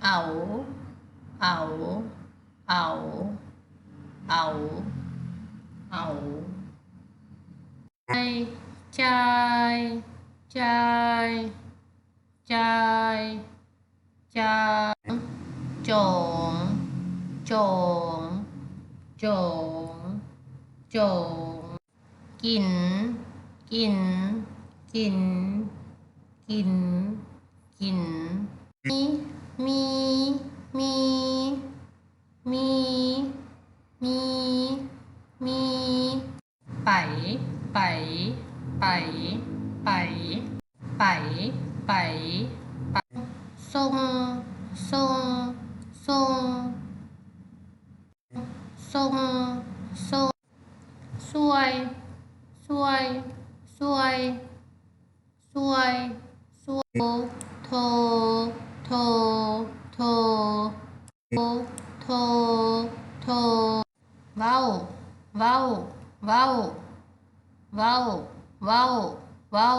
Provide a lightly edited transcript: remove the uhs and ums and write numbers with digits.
เอาเอาเอาเอาเอาจ่ายจ่ายจ่ายจ่ายจงจงจงจงกินกินกินกินกินมีมีมีมีมีไปไปไปไปไปไปไปส่งส่งส่งส่งส่งสวยสวยสวยสวยสวยโทโทโทโทโทเว้าเว้าเว้าเว้าเว้าเว้า